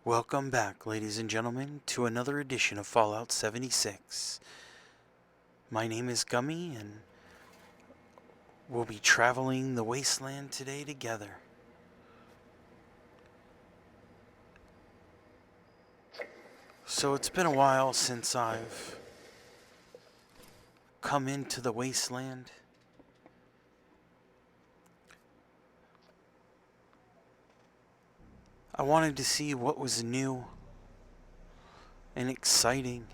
Welcome back, ladies and gentlemen, to another edition of Fallout 76. My name is Gummy, and we'll be traveling the wasteland today together. So it's been a while since I've come into the wasteland. I wanted to see what was new and exciting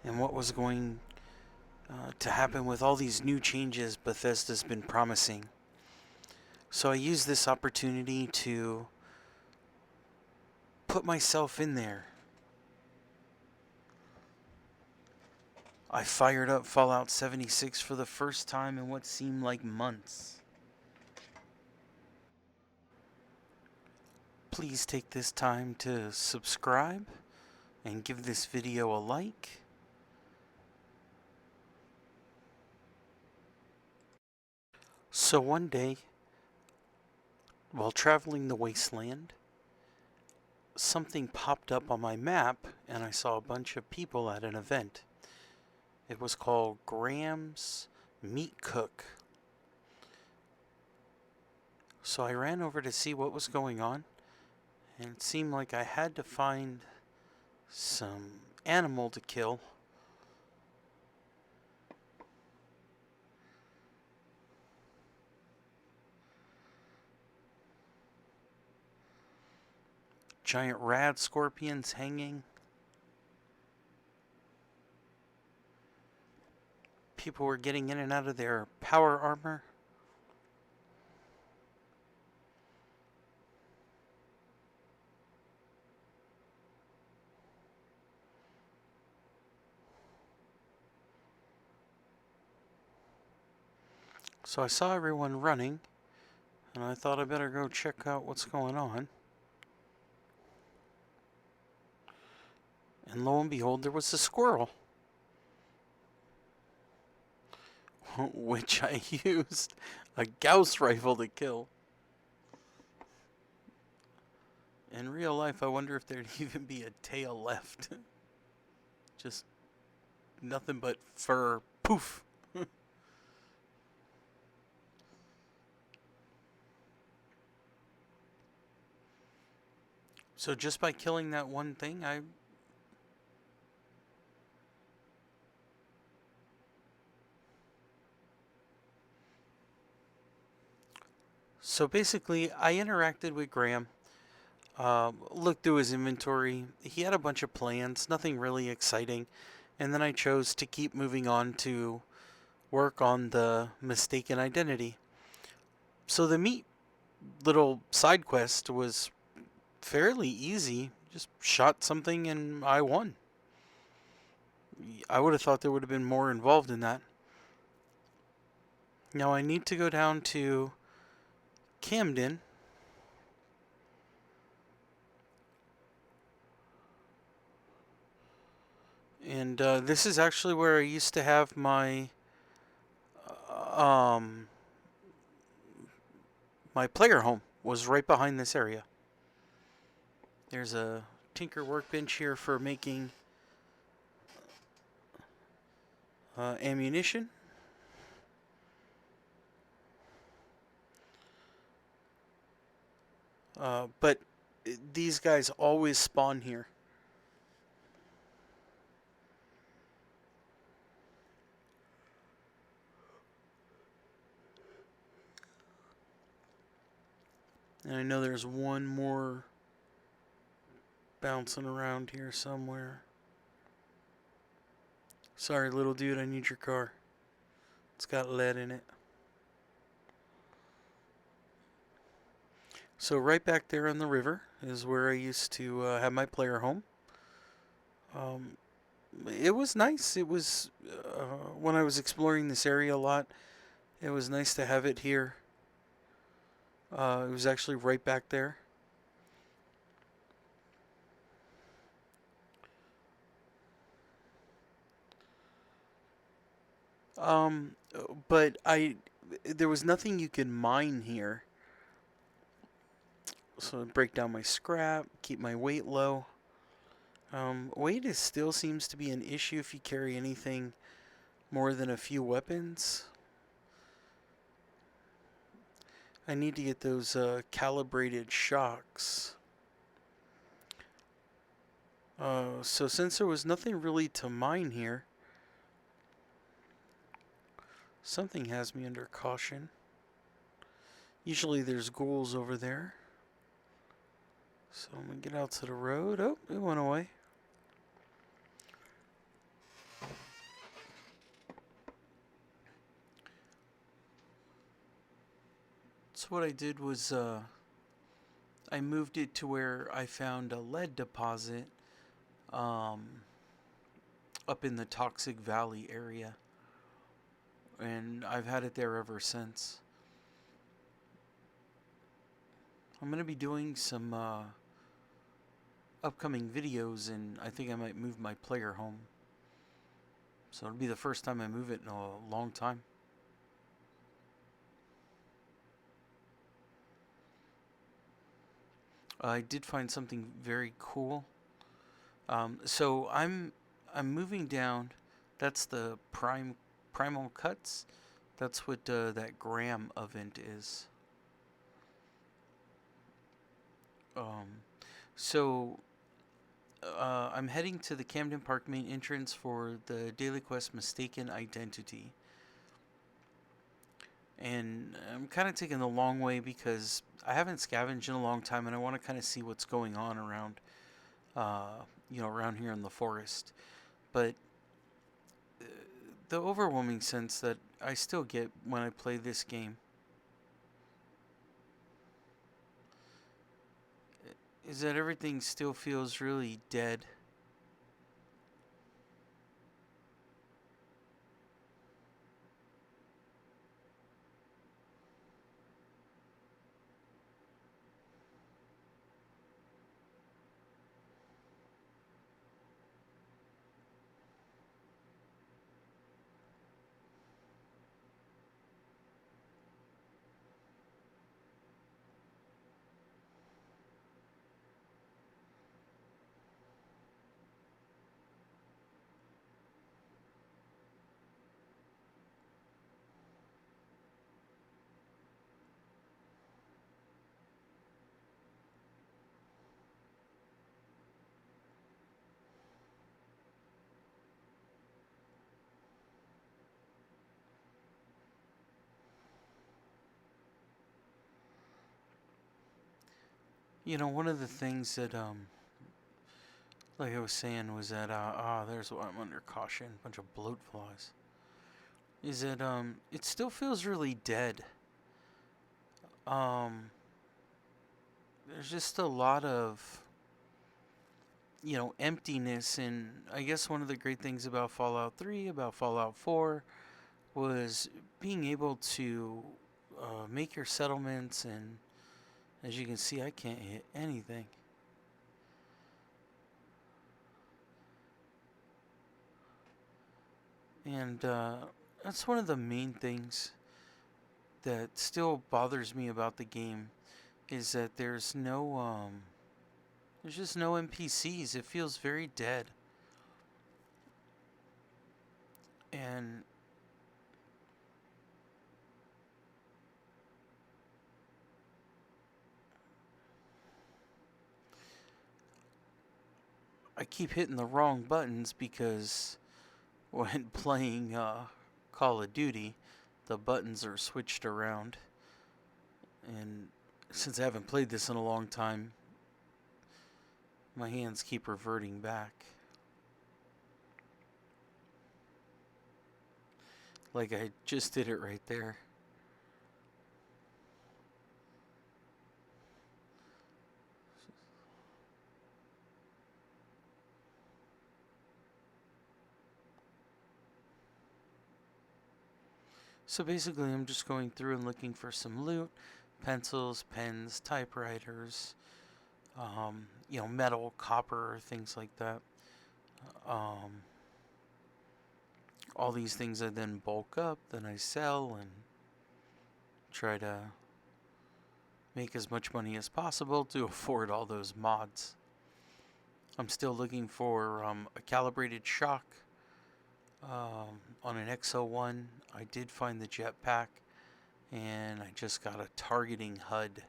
and what was going to happen with all these new changes Bethesda's been promising. So I used this opportunity to put myself in there. I fired up Fallout 76 for the first time in what seemed like months. Please take this time to subscribe and give this video a like. So one day, while traveling the wasteland, something popped up on my map and I saw a bunch of people at an event. It was called Graham's Meat Cook. So I ran over to see what was going on, and it seemed like I had to find some animal to kill. Giant rad scorpions hanging. People were getting in and out of their power armor. So I saw everyone running, and I thought I better go check out what's going on. And lo and behold, there was a squirrel, which I used a Gauss rifle to kill. In real life, I wonder if there'd even be a tail left. Just nothing but fur. Poof! So just by killing that one thing, So basically, I interacted with Graham, looked through his inventory. He had a bunch of plans, nothing really exciting. And then I chose to keep moving on to work on the mistaken identity. So the meat little side quest was fairly easy. Just shot something and I won. I would have thought there would have been more involved in that. Now I need to go down to Camden. And this is actually where I used to have my um, my player home was right behind this area. There's a tinker workbench here for making ammunition. But these guys always spawn here. And I know there's one more bouncing around here somewhere. Sorry, little dude, I need your car. It's got lead in it. So right back there on the river is where I used to have my player home. It was nice. It was, when I was exploring this area a lot, it was nice to have it here. It was actually right back there. Um, but there was nothing you could mine here. So I break down my scrap, keep my weight low. Weight still seems to be an issue if you carry anything more than a few weapons. I need to get those calibrated shocks. So since there was nothing really to mine here, something has me under caution. Usually there's ghouls over there. So I'm going to get out to the road. Oh, it went away. So what I did was I moved it to where I found a lead deposit um, up in the Toxic Valley area. And I've had it there ever since. I'm going to be doing some upcoming videos, and I think I might move my player home. So it'll be the first time I move it in a long time. I did find something very cool. So I'm moving down. That's the primal cuts. That's what that Grahm event is. Um, so I'm heading to the Camden Park main entrance for the daily quest Mistaken Identity. And I'm kind of taking the long way because I haven't scavenged in a long time, and I want to kind of see what's going on around, around here in the forest. But the overwhelming sense that I still get when I play this game is that everything still feels really dead. One of the things that like I was saying, was that there's why I'm under caution. Bunch of bloat flies. Is that it still feels really dead. Um, there's just a lot of emptiness, and I guess one of the great things about Fallout 3, about Fallout 4, was being able to make your settlements, and as you can see, I can't hit anything. And that's one of the main things that still bothers me about the game, is that there's just no NPCs. It feels very dead. And I keep hitting the wrong buttons because when playing Call of Duty, the buttons are switched around. And since I haven't played this in a long time, my hands keep reverting back. Like I just did it right there. So basically, I'm just going through and looking for some loot: pencils, pens, typewriters, metal, copper, things like that. Um, all these things I then bulk up, then I sell and try to make as much money as possible to afford all those mods. I'm still looking for a calibrated shock on an XO1. I did find the jetpack, and I just got a targeting HUD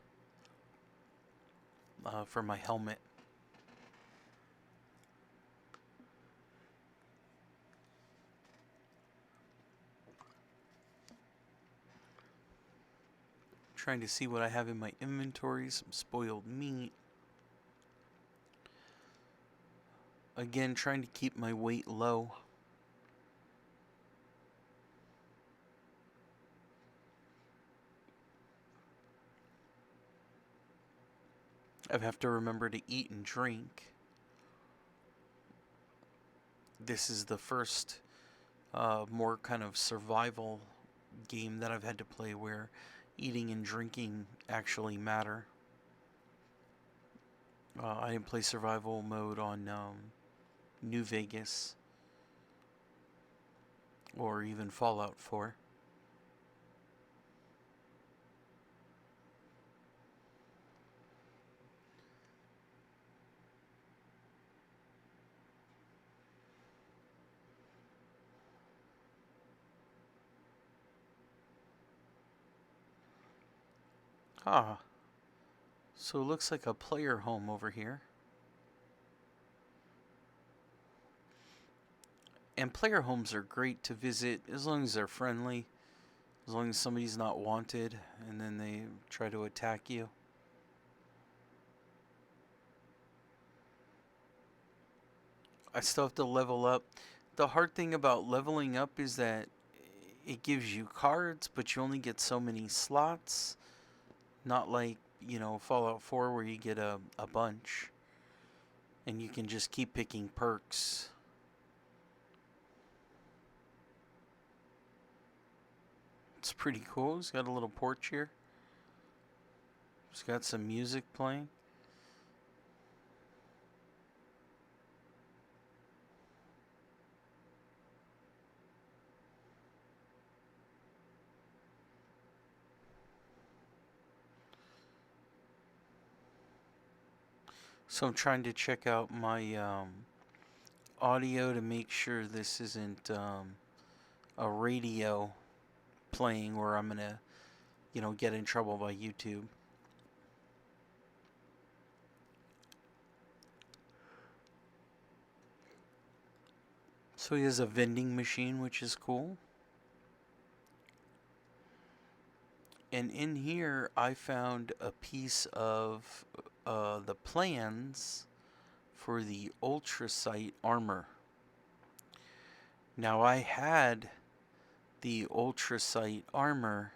for my helmet. Trying to see what I have in my inventory. Some spoiled meat. Again, trying to keep my weight low. I have to remember to eat and drink. This is the first more kind of survival game that I've had to play where eating and drinking actually matter. I didn't play survival mode on New Vegas or even Fallout 4. Ah, so it looks like a player home over here. And player homes are great to visit as long as they're friendly, as long as somebody's not wanted and then they try to attack you. I still have to level up. The hard thing about leveling up is that it gives you cards, but you only get so many slots. Not like, Fallout 4 where you get a bunch. And you can just keep picking perks. It's pretty cool. It's got a little porch here. It's got some music playing. So I'm trying to check out my audio to make sure this isn't a radio playing where I'm gonna, get in trouble by YouTube. So he has a vending machine, which is cool. And in here, I found a piece of the plans for the ultrasight armor. Now, I had the ultrasight armor.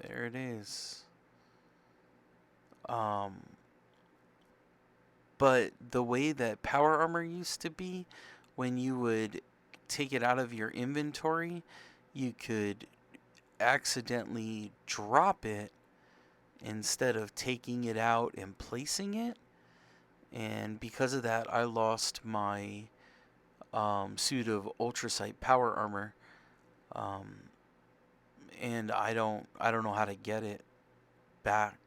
There it is. But the way that power armor used to be, when you would take it out of your inventory, you could accidentally drop it instead of taking it out and placing it. And because of that, I lost my suit of ultrasight power armor. And I don't know how to get it back.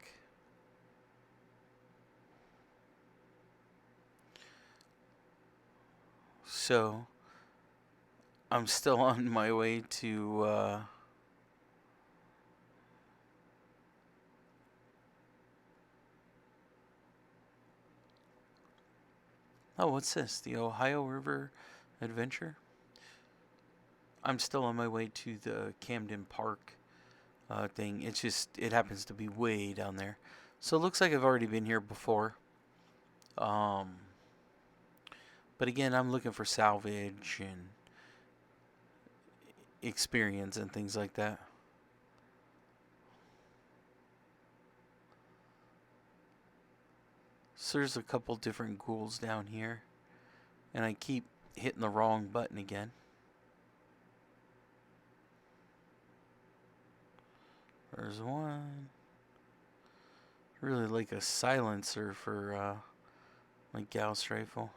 So I'm still on my way to oh, what's this? The Ohio River Adventure? I'm still on my way to the Camden Park thing. It's just, it happens to be way down there. So it looks like I've already been here before. But again, I'm looking for salvage and experience and things like that. So there's a couple different ghouls down here. And I keep hitting the wrong button again. There's one. Really like a silencer for my Gauss rifle.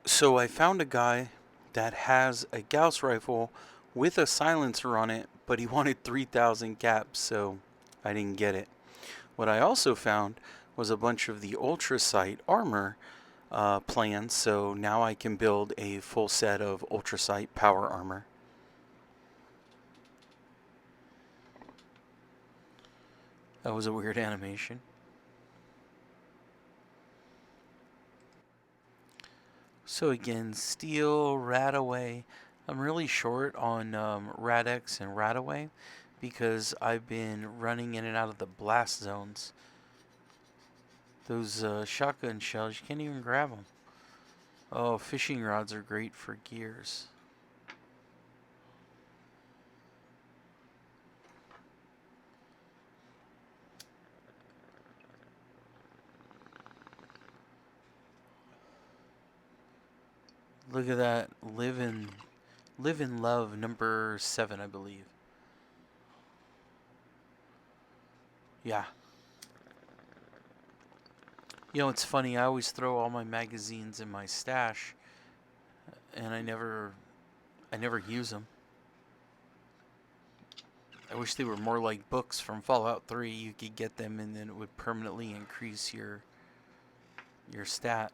So I found a guy that has a Gauss rifle with a silencer on it, but he wanted 3,000 caps, so I didn't get it. What I also found was a bunch of the Ultra Sight armor plans, so now I can build a full set of Ultra Sight power armor. That was a weird animation. So again, steel, Radaway. I'm really short on Radex and Radaway because I've been running in and out of the blast zones. Those shotgun shells, you can't even grab them. Oh, fishing rods are great for gears. Look at that. Live in Love number 7, I believe. Yeah. You know, it's funny. I always throw all my magazines in my stash, and I never use them. I wish they were more like books from Fallout 3. You could get them, and then it would permanently increase your stat.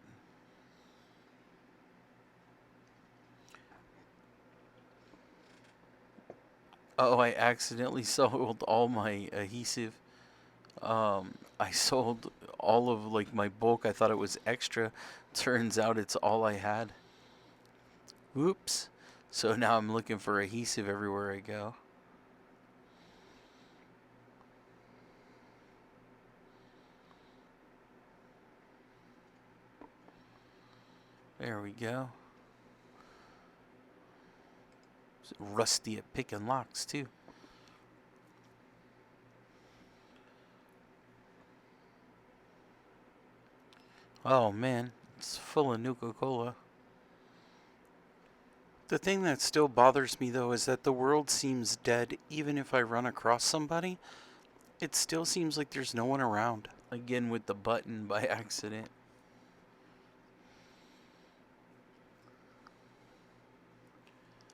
Oh, I accidentally sold all my adhesive. I sold all of like my bulk. I thought it was extra. Turns out it's all I had. Oops. So now I'm looking for adhesive everywhere I go. There we go. It's rusty at picking locks too. Oh man, it's full of Nuka-Cola. The thing that still bothers me though is that the world seems dead even if I run across somebody. It still seems like there's no one around. Again with the button by accident.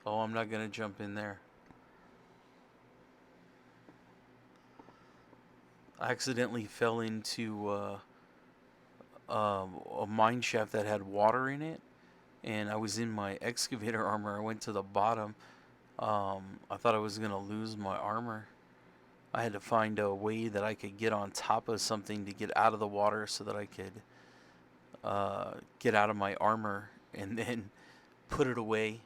Oh, I'm not gonna jump in there. I accidentally fell into a mine shaft that had water in it, and I was in my excavator armor. I went to the bottom. I thought I was gonna lose my armor. I had to find a way that I could get on top of something to get out of the water so that I could get out of my armor and then put it away.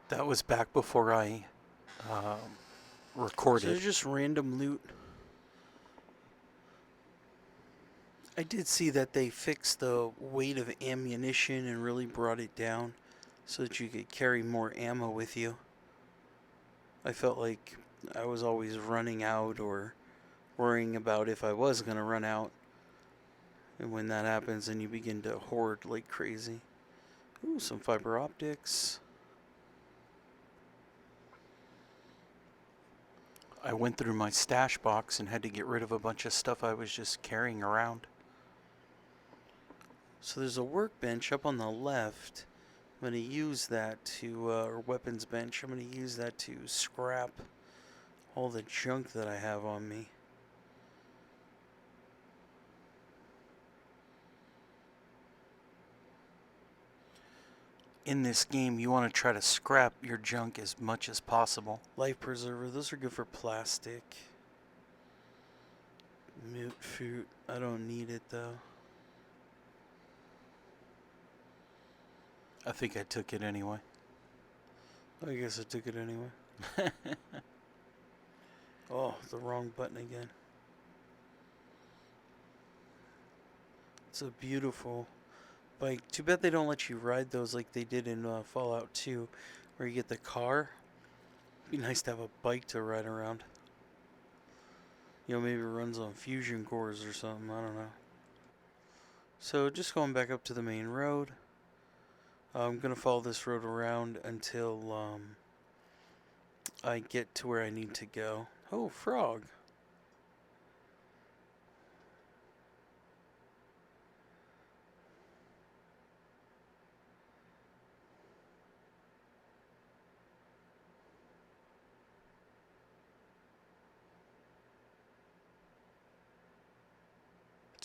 That was back before I recorded. So it's just random loot. I did see that they fixed the weight of ammunition and really brought it down so that you could carry more ammo with you. I felt like I was always running out or worrying about if I was going to run out. And when that happens, then you begin to hoard like crazy. Ooh, some fiber optics. I went through my stash box and had to get rid of a bunch of stuff I was just carrying around. So there's a workbench up on the left. I'm going to use that to, or weapons bench, I'm going to use that to scrap all the junk that I have on me. In this game, you want to try to scrap your junk as much as possible. Life preserver, those are good for plastic. Mute fruit, I don't need it though. I think I took it anyway. I guess I took it anyway. Oh, the wrong button again. It's a beautiful bike. Too bad they don't let you ride those like they did in Fallout 2, where you get the car. It'd be nice to have a bike to ride around. You know, maybe it runs on fusion cores or something. I don't know. So just going back up to the main road. I'm going to follow this road around until I get to where I need to go. Oh, frog.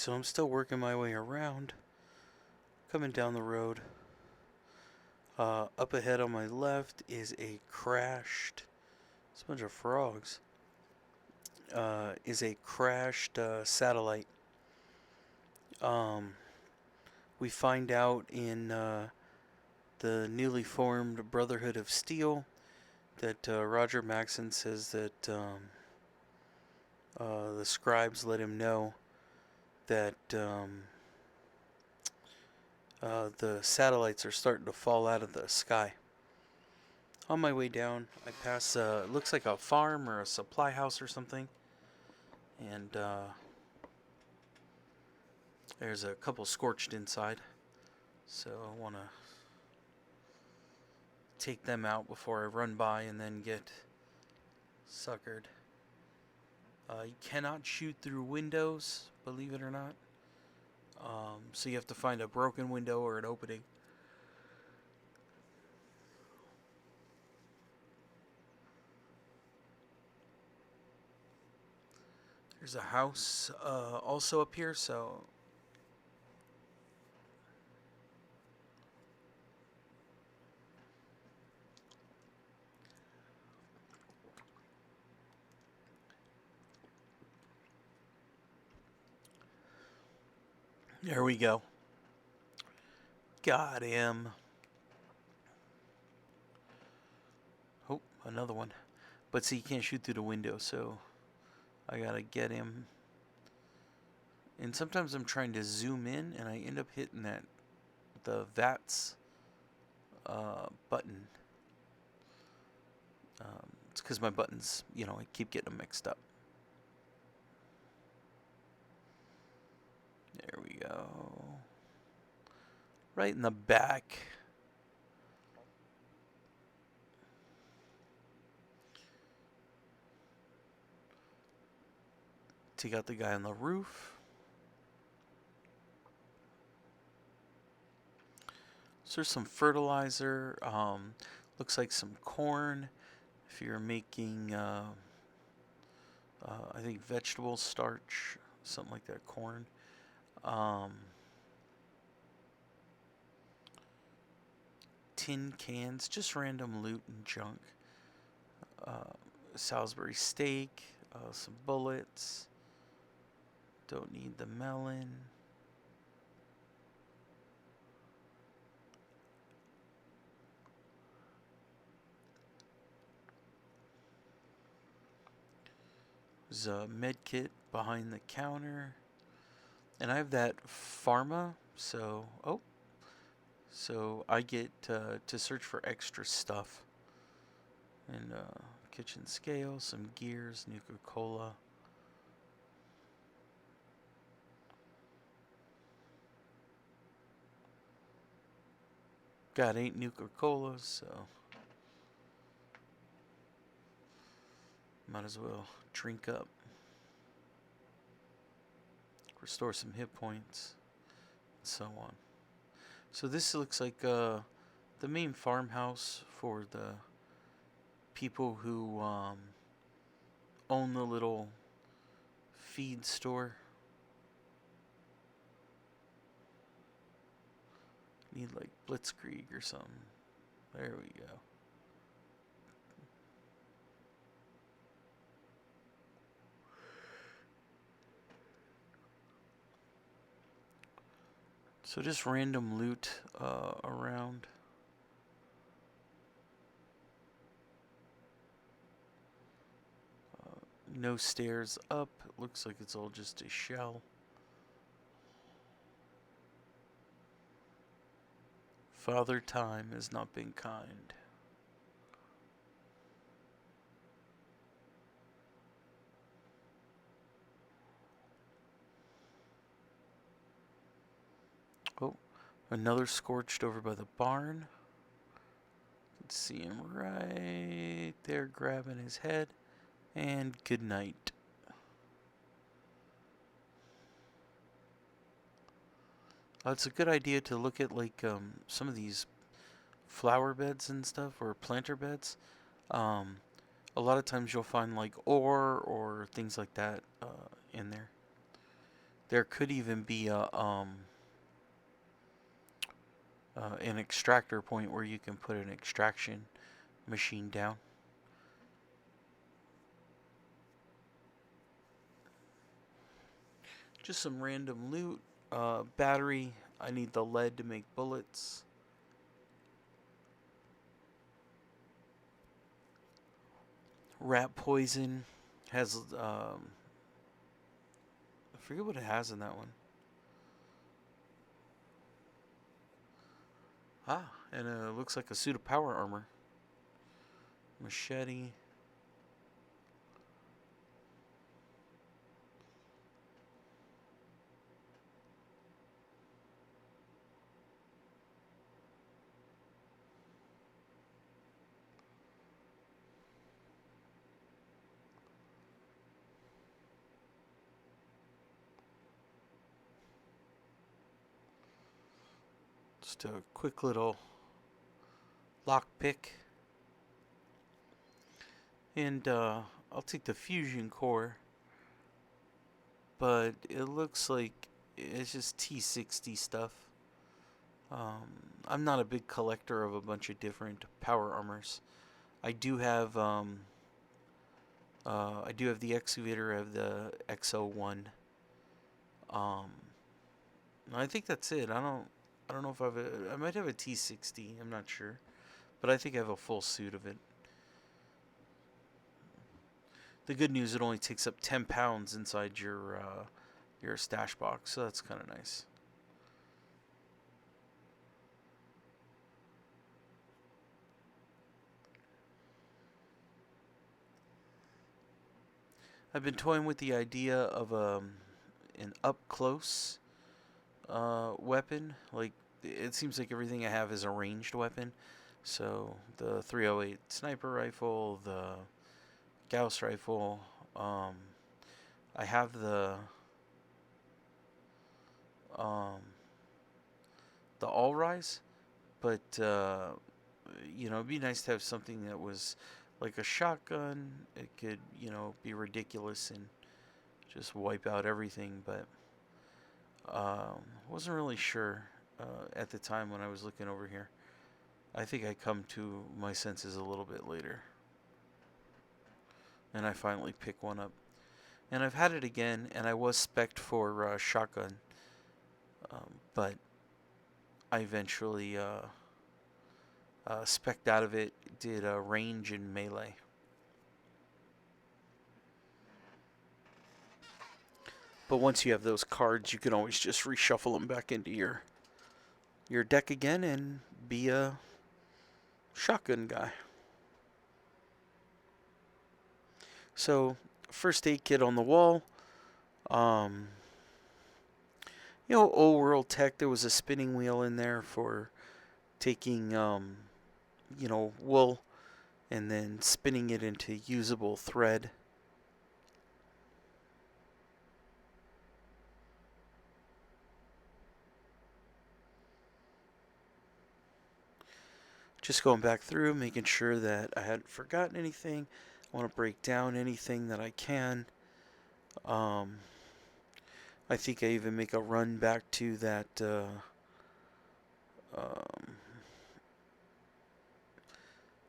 So I'm still working my way around, coming down the road. Up ahead on my left is a crashed. It's a bunch of frogs. Is a crashed satellite. Um, we find out in the newly formed Brotherhood of Steel that Roger Maxson says that the scribes let him know that the satellites are starting to fall out of the sky. On my way down, I pass looks like a farm or a supply house or something, and there's a couple scorched inside, so I want to take them out before I run by and then get suckered. You cannot shoot through windows, believe it or not. So you have to find a broken window or an opening. There's a house also up here, so there we go. Got him. Oh, another one. But see, you can't shoot through the window, so I gotta get him. And sometimes I'm trying to zoom in, and I end up hitting the VATS button. It's because my buttons, I keep getting them mixed up. There we go. Right in the back. Take out the guy on the roof. So there's some fertilizer. Looks like some corn. If you're making, I think vegetable starch, something like that, corn. Tin cans, just random loot and junk. Salisbury steak, some bullets. Don't need the melon. There's a med kit behind the counter. And I have that pharma, so I get to search for extra stuff. And kitchen scale, some gears, Nuka-Cola. Got 8 Nuka-Colas, so might as well drink up. Restore some hit points, and so on. So this looks like the main farmhouse for the people who own the little feed store. Need like Blitzkrieg or something. There we go. So just random loot around. No stairs up. Looks like it's all just a shell. Father Time has not been kind. Oh, another scorched over by the barn. Let's see him right there grabbing his head. And good night. It's a good idea to look at like some of these flower beds and stuff, or planter beds. A lot of times you'll find like ore or things like that in there. There could even be an extractor point where you can put an extraction machine down. Just some random loot. Battery. I need the lead to make bullets. Rat poison has I forget what it has in that one. And it looks like a suit of power armor. Machete. Just a quick little lock pick. And I'll take the fusion core. But it looks like it's just T60 stuff. I'm not a big collector of a bunch of different power armors. I do have the excavator of the XO1. I think that's it. I don't know if I might have a T60. I'm not sure, but I think I have a full suit of it. The good news, it only takes up 10 pounds inside your stash box, so that's kind of nice. I've been toying with the idea of an up close weapon. Like, it seems like everything I have is a ranged weapon. So the 308 sniper rifle, the Gauss rifle. I have the All Rise, but it'd be nice to have something that was like a shotgun. It could be ridiculous and just wipe out everything, but wasn't really sure at the time when I was looking over here. I think I come to my senses a little bit later, and I finally pick one up. And I've had it again, and I was spec'd for shotgun, but I eventually spec'd out of it, did range and melee. But once you have those cards, you can always just reshuffle them back into your deck again and be a shotgun guy. So, first aid kit on the wall. Old world tech. There was a spinning wheel in there for taking, wool and then spinning it into usable thread. Just going back through, making sure that I hadn't forgotten anything. I want to break down anything that I can. I think I even make a run back to that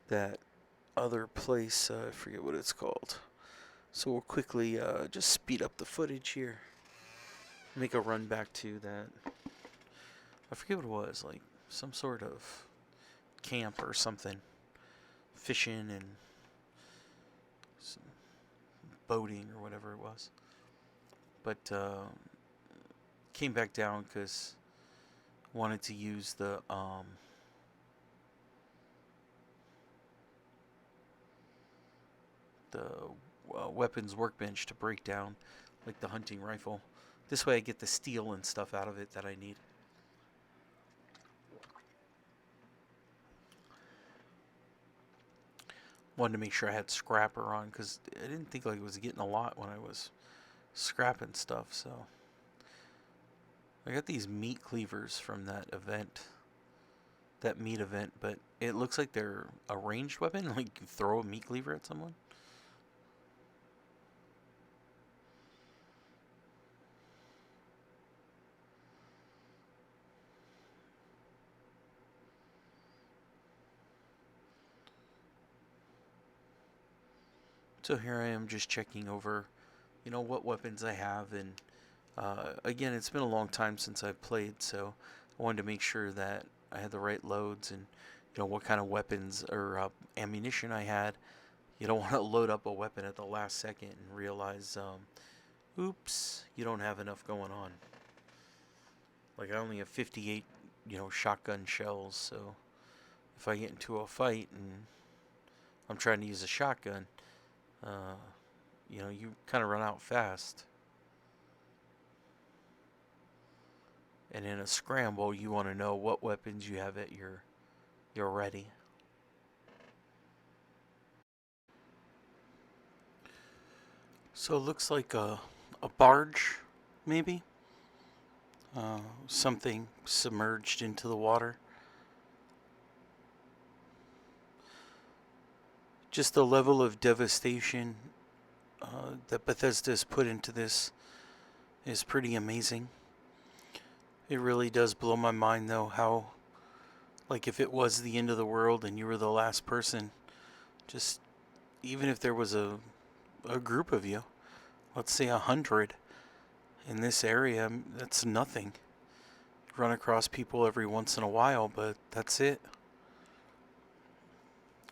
that other place. I forget what it's called. So we'll quickly just speed up the footage here. Make a run back to that. I forget what it was, like some sort of camp or something. Fishing and some boating or whatever it was. But came back down because wanted to use the weapons workbench to break down like the hunting rifle. This way I get the steel and stuff out of it that I need. Wanted to make sure I had scrapper on because I didn't think like it was getting a lot when I was scrapping stuff. So I got these meat cleavers from that event, that meat event, but it looks like they're a ranged weapon. Like you throw a meat cleaver at someone. So here I am just checking over, what weapons I have, and again, it's been a long time since I've played, so I wanted to make sure that I had the right loads and what kind of weapons or ammunition I had. You don't want to load up a weapon at the last second and realize, oops, you don't have enough going on. Like I only have 58, shotgun shells, so if I get into a fight and I'm trying to use a shotgun, uh, you kind of run out fast. And in a scramble, you want to know what weapons you have at your ready. So it looks like a barge, maybe? Something submerged into the water. Just the level of devastation that Bethesda's put into this is pretty amazing. It really does blow my mind, though, how, like, if it was the end of the world and you were the last person, just even if there was a group of you, let's say 100 in this area, that's nothing. Run across people every once in a while, but that's it.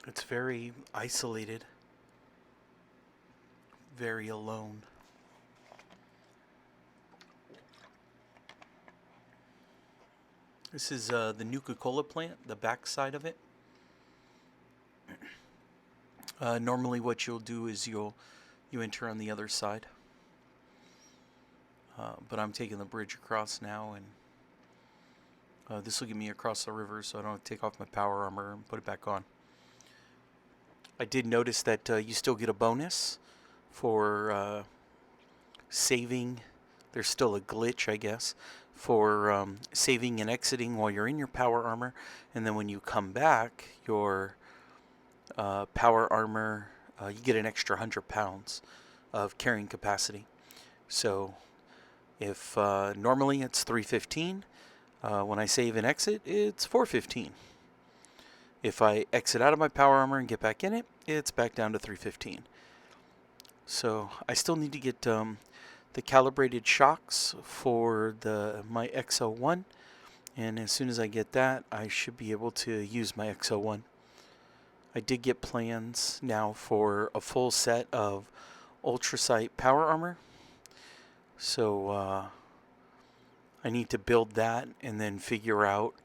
It's very isolated, very alone. This is the Nuka-Cola plant, the back side of it. Normally what you'll do is you enter on the other side. But I'm taking the bridge across now, and this will get me across the river so I don't have to take off my power armor and put it back on. I did notice that you still get a bonus for saving. There's still a glitch, I guess, for saving and exiting while you're in your power armor, and then when you come back, your power armor, you get an extra 100 pounds of carrying capacity. So if normally it's 315, when I save and exit, it's 415. If I exit out of my power armor and get back in it, it's back down to 315. So I still need to get the calibrated shocks for my XO1, and as soon as I get that, I should be able to use my XO1. I did get plans now for a full set of ultrasight power armor, so I need to build that and then figure out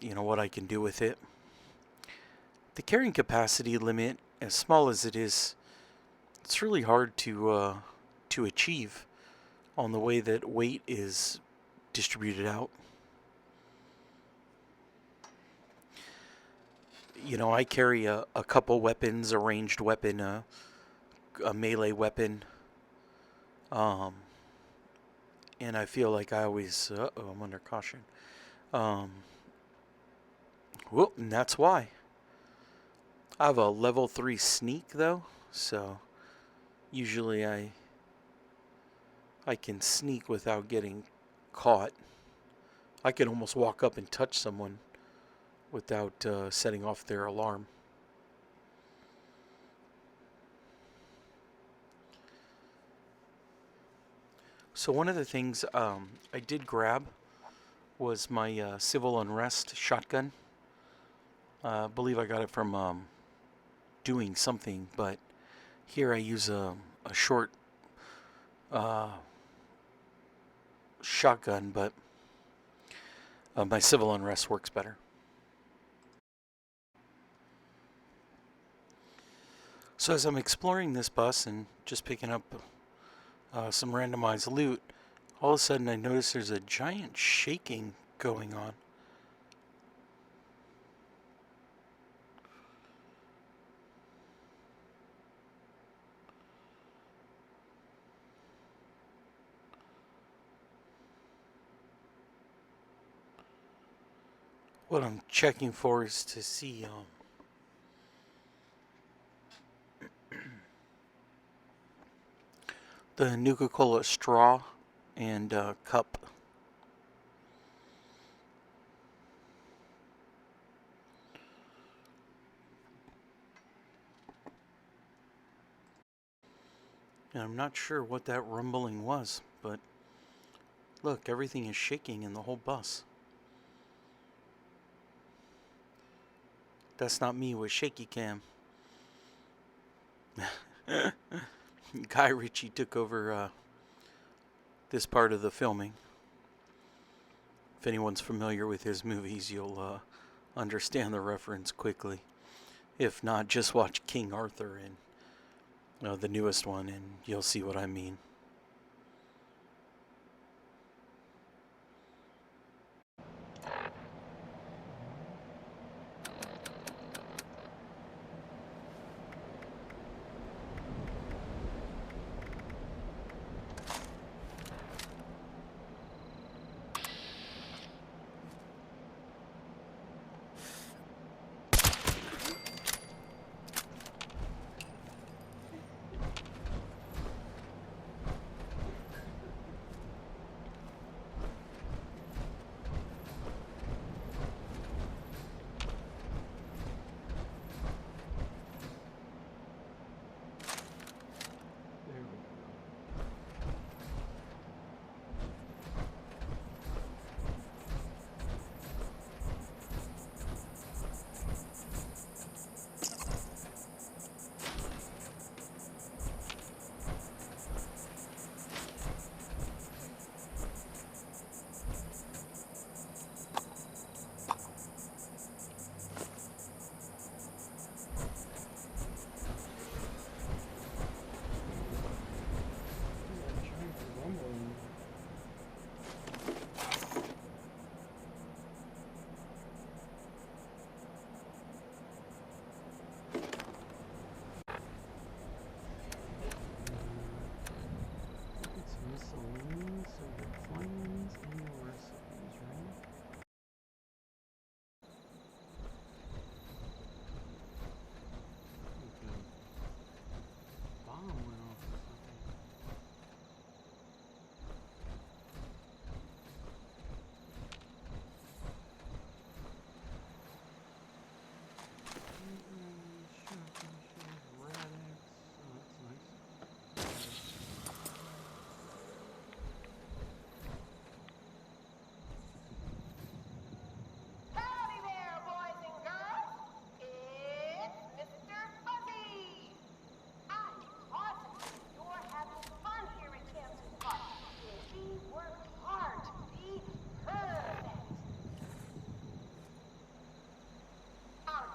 what I can do with it. The carrying capacity limit, as small as it is, it's really hard to achieve on the way that weight is distributed out. I carry a couple weapons, a ranged weapon, a melee weapon, and I feel like I always, I'm under caution. Whoop, and that's why. I have a level 3 sneak though, so usually I can sneak without getting caught. I can almost walk up and touch someone without setting off their alarm. So one of the things I did grab was my civil unrest shotgun. I believe I got it from doing something, but here I use a short shotgun, but my civil unrest works better. So as I'm exploring this bus and just picking up some randomized loot, all of a sudden I notice there's a giant shaking going on. What I'm checking for is to see the Nuka-Cola straw and cup. And I'm not sure what that rumbling was, but look, everything is shaking in the whole bus. That's not me with shaky cam. Guy Ritchie took over this part of the filming. If anyone's familiar with his movies, you'll understand the reference quickly. If not, just watch King Arthur and the newest one, and you'll see what I mean.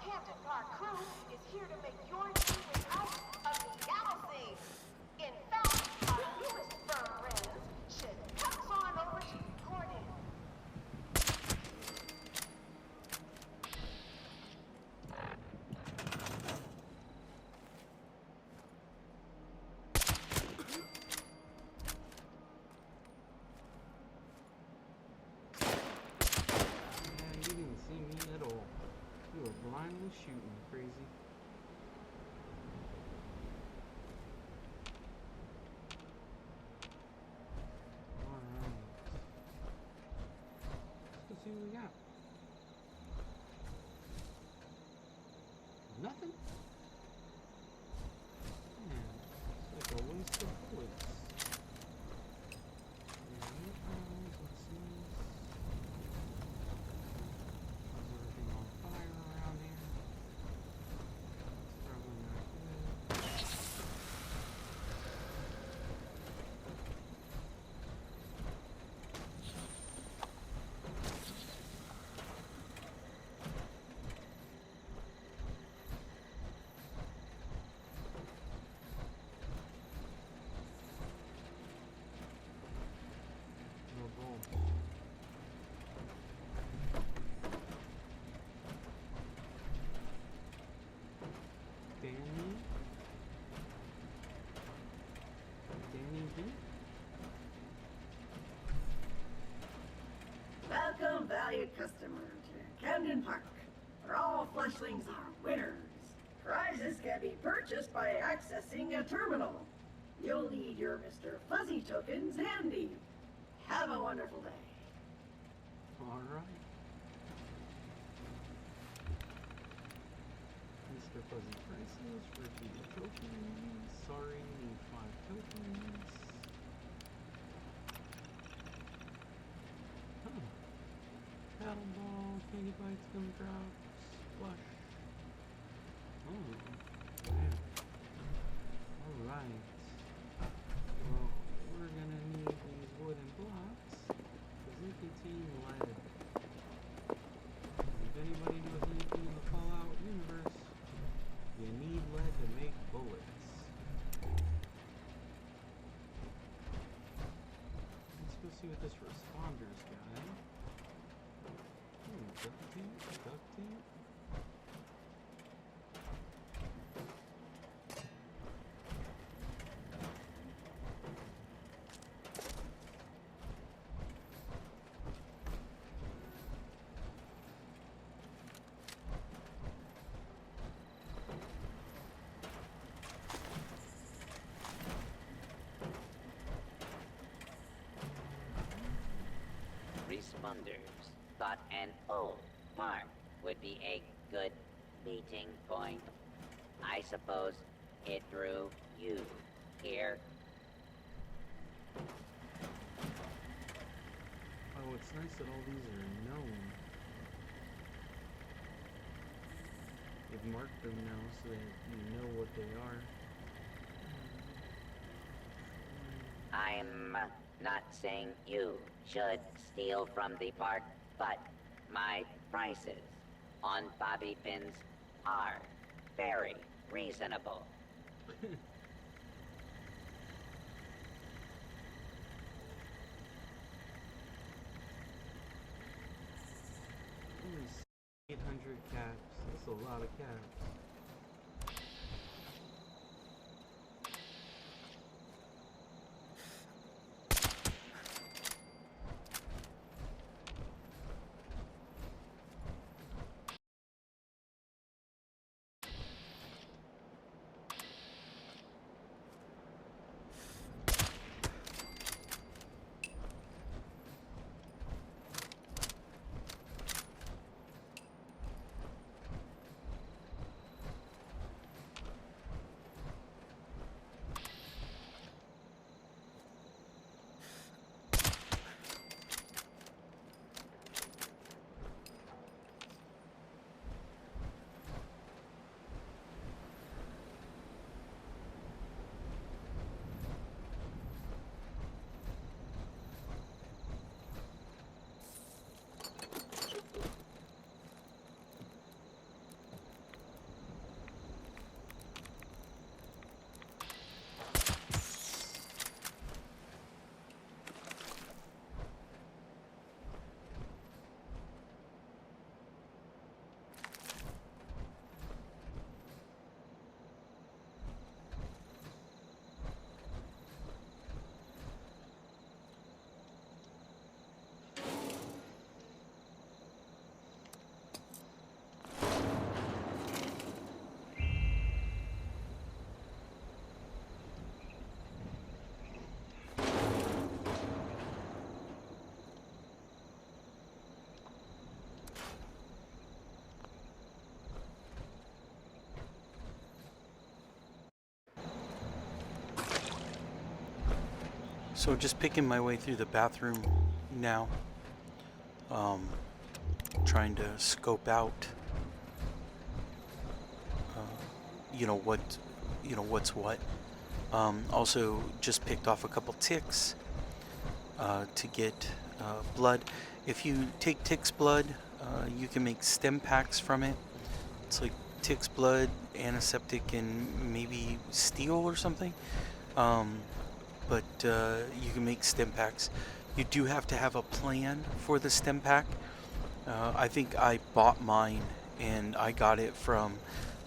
Camden Park crew is here to make your favorite house a reality. In fact, our newest fur friends should come on over to record it. You didn't see me at all. You were blindly shooting, crazy. Alright. Let's see what we got. Nothing? Man, it's like a waste of bullets. Let's see. Everything on fire around here. That's probably not good. No gold. Danny B. Welcome, valued customer, to Camden Park, where all flushlings are winners. Prizes can be purchased by accessing a terminal. You'll need your Mr. Fuzzy tokens handy. Have a wonderful day. Alright. Mr. Fuzzy prices for cheaper tokens. Sorry, need 5 tokens. Huh. Paddle ball, candy bites, gumdrops, flush. Oh, man. Alright. Well, we're gonna need these wooden blocks because they contain lead. If anybody knows anything in the Fallout universe, you need lead to make bullets. Let's go see what this responders guy. Duct tape, duct tape. Responders thought an old park would be a good meeting point. I suppose it drew you here. Oh, it's nice that all these are known. You've marked them now so that you know what they are. I'm not saying you should steal from the park, but my prices on bobby pins are very reasonable. Only 800 caps. That's a lot of caps. So just picking my way through the bathroom now, trying to scope out, what, what's what. Also just picked off a couple ticks to get blood. If you take tick's blood, you can make stem packs from it. It's like tick's blood, antiseptic, and maybe steel or something. But you can make stem packs. You do have to have a plan for the stem pack. I think I bought mine, and I got it from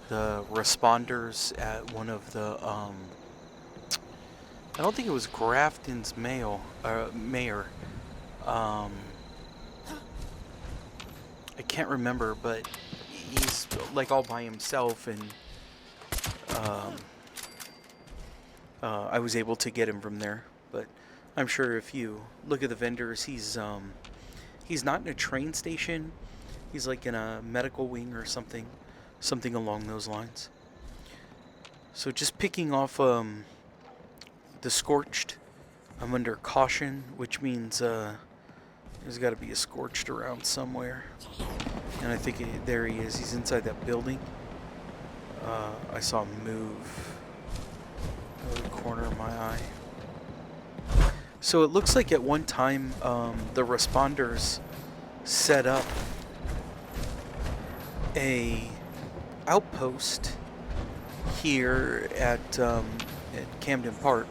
the responders at one of the, I don't think it was Grafton's mayor. I can't remember, but he's like all by himself, and I was able to get him from there. But I'm sure if you look at the vendors, he's not in a train station. He's like in a medical wing or something along those lines. So just picking off the scorched. I'm under caution, which means there's got to be a scorched around somewhere. And I think there he is. He's inside that building. I saw him move out of the corner of my eye. So it looks like at one time the responders set up a outpost here at Camden Park,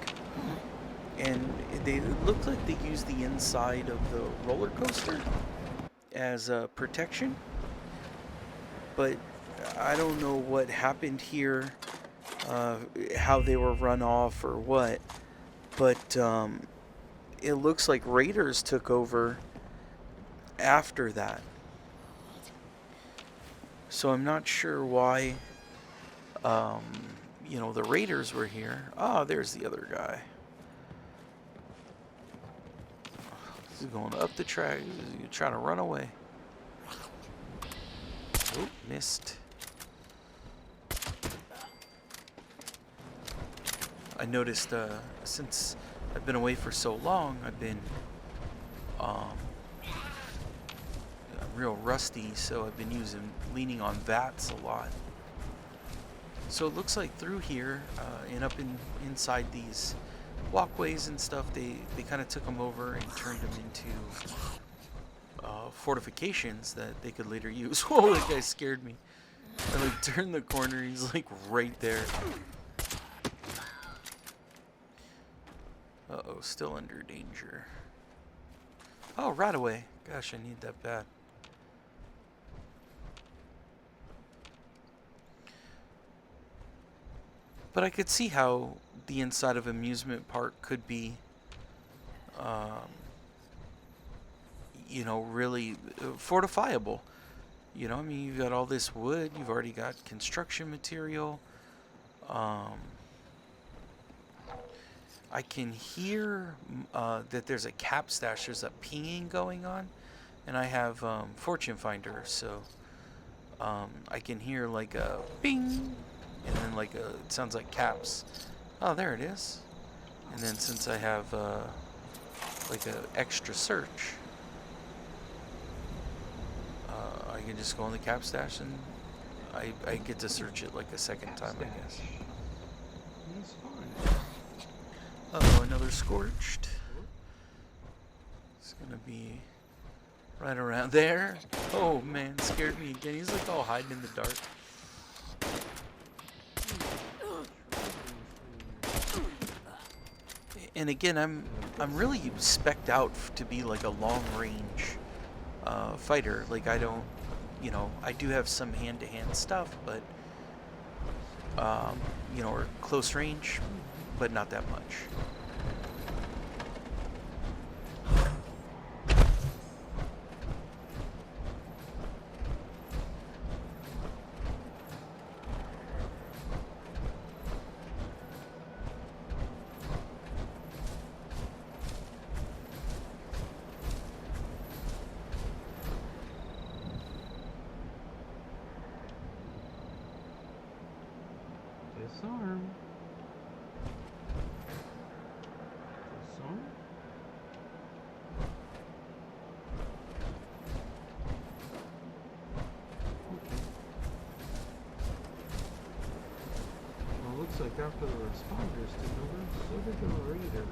and it looked like they used the inside of the roller coaster as protection. But I don't know what happened here, how they were run off or what. But it looks like raiders took over after that. So I'm not sure why, the raiders were here. Oh, there's the other guy. He's going up the track. He's trying to run away. Oh, missed. I noticed since I've been away for so long, I've been real rusty, so I've been leaning on VATs a lot. So it looks like through here and up inside these walkways and stuff, they kind of took them over and turned them into fortifications that they could later use. Whoa, that guy scared me. I like turned the corner, he's like right there. Uh-oh, still under danger. Oh, right away. Gosh, I need that bad. But I could see how the inside of amusement park could be, really fortifiable. I mean, you've got all this wood, you've already got construction material. I can hear that there's a cap stash, there's a pinging going on, and I have Fortune Finder, so I can hear like a ping, and then it sounds like caps. Oh, there it is. And then since I have like a extra search, I can just go on the cap stash and I get to search it like a second time, I guess. He's fine. Oh, another scorched. It's gonna be right around there. Oh man, scared me again. He's like all hiding in the dark. And again, I'm really spec'd out to be like a long range fighter. Like I don't, I do have some hand-to-hand stuff, but or close range, but not that much. Disarm. Disarm? Okay. Well, it looks like after the responders took over, so did the raiders.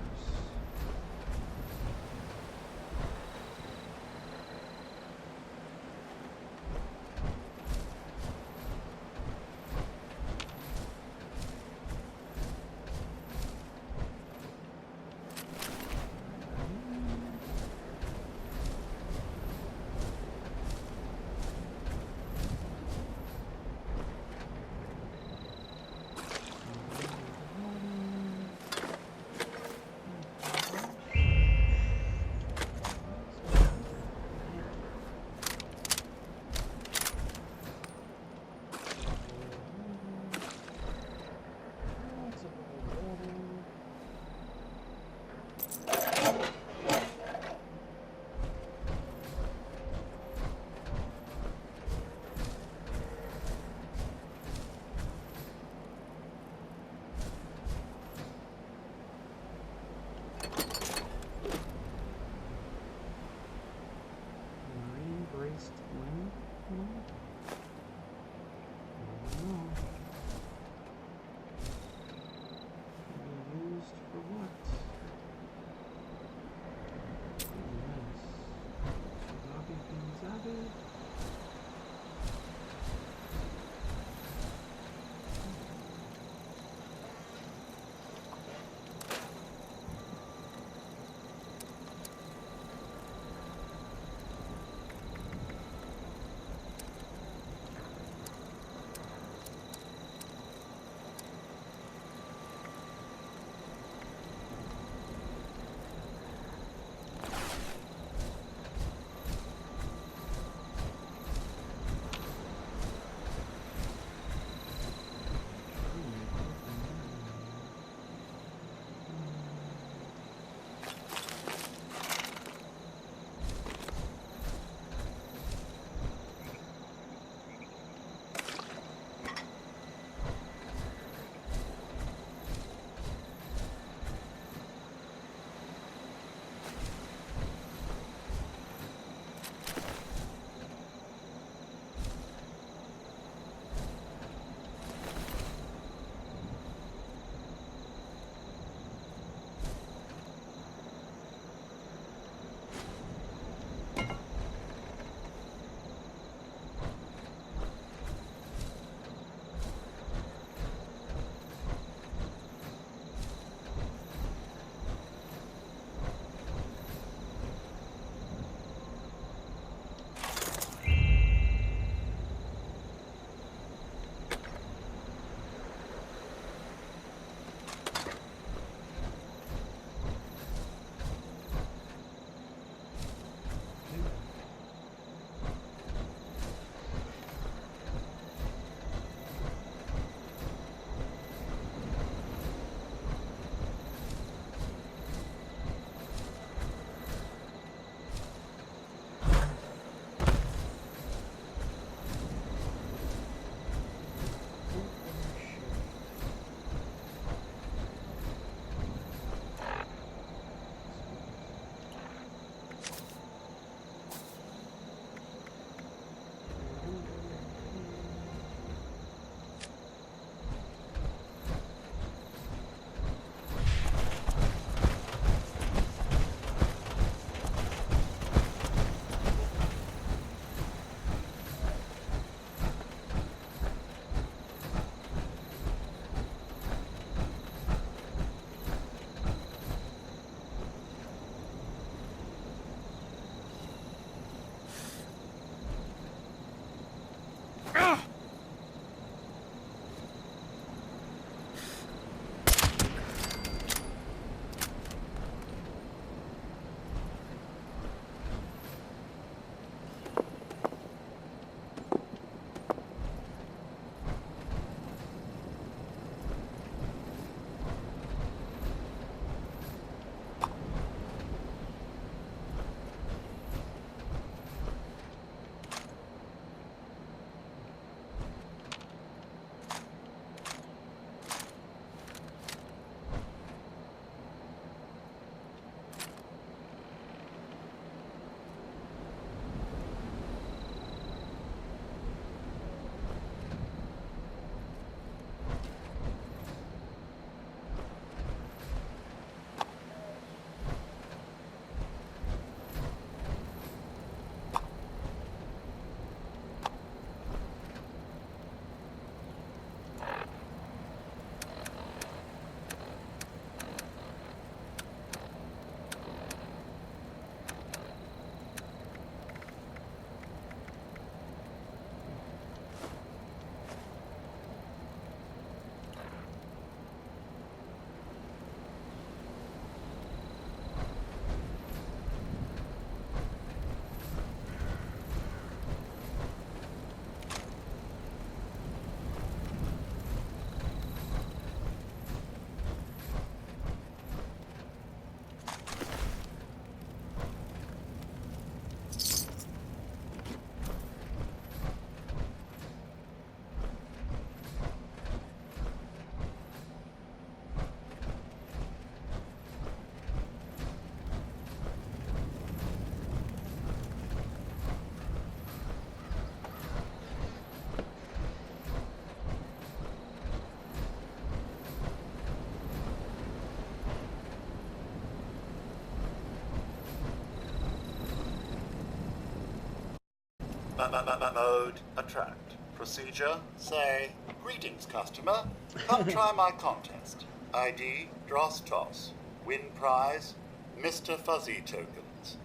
Mode attract. Procedure say, greetings customer, come try my contest. ID, dross toss. Win prize, Mr. Fuzzy tokens.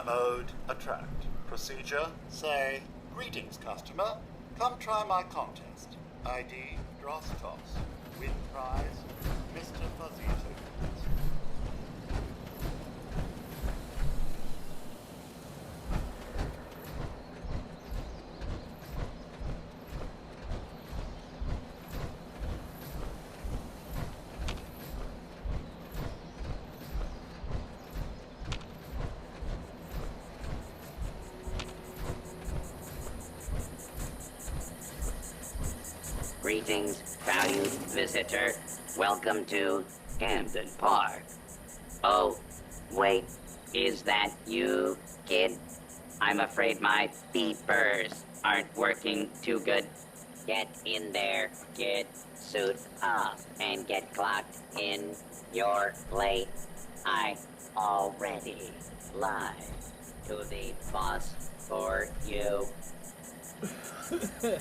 Mode attract. Procedure say, greetings customer, come try my contest. ID, dross toss. Win prize, Mr. Fuzzy tokens. Greetings, valued visitor. Welcome to Camden Park. Oh, wait, is that you, kid? I'm afraid my beepers aren't working too good. Get in there, kid. Suit up and get clocked in. You're late. I already lied to the boss for you.